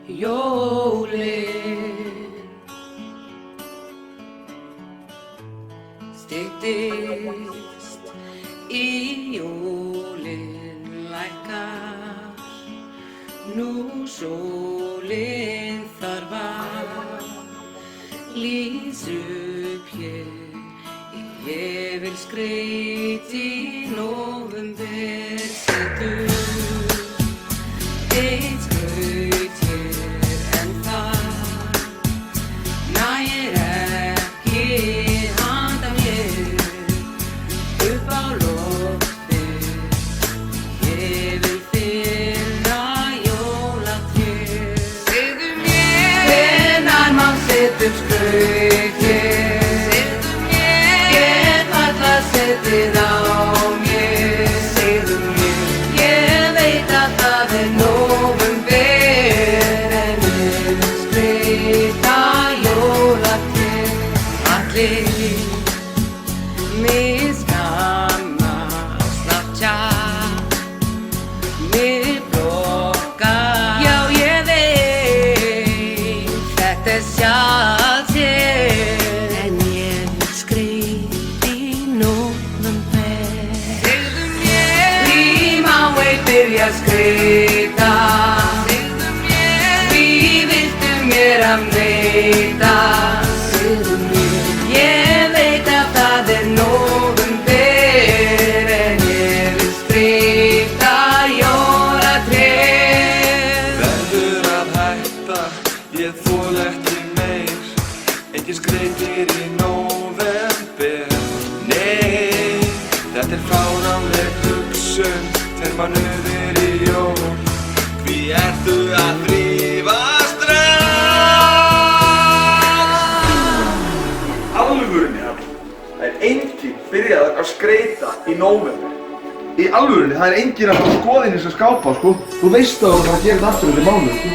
jólin. Styttist í jólin lækkar, nú sólin þarf að lýsa upp hér. Ég vil skreyta í nóvember, setur eitt skraut hér en það nægir ekki handa mér upp á loftið. Ég vil finna jólatréð. Segðu mér, hvenær má setja upp skraut hér? Setið á mér, segðu mér. Ég veit að það nóvember, en ég vil skreyta jólatréð. Allir misskammast af tjafs, mig blokkar. Já, ég veit, þetta sjálfséð, en ég vil skreyta í nóvember. Segðu mér, því má ei byrja að skreyta. Segðu mér, því viltu mér að neita. Segðu mér, ég veit að það nóvember, en ég vil skreyta jólatréð. Verður að hætta, ég þol ekki meir. Engin skreytir í nóvember. Nei, þetta fáránleg hugsun þegar maður í jól. Hví ertu að þrífast strax? Alvörunni hann, það enginn byrjað að skreyta í nóvember. Í alvörunni, það enginn að fá skoðin í þessa skápa, sko. Þú veist að þú þarf að gera þetta aftur eftir mánuð, sko.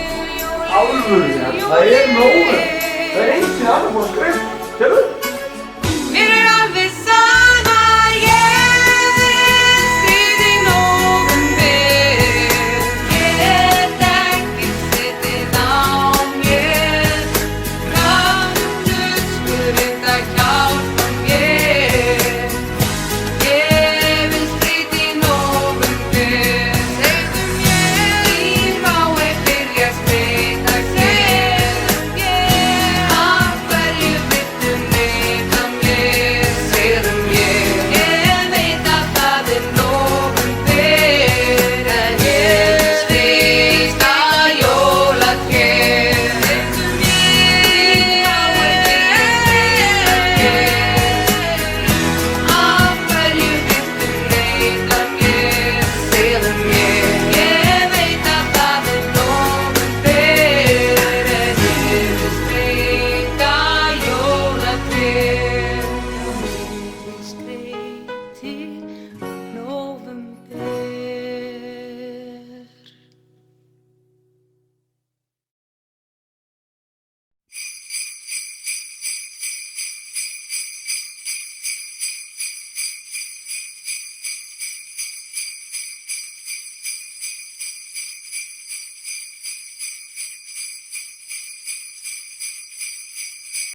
Alvörunni hann, það nóvember. Það enginn annar búinn að skreyta. Sérðu?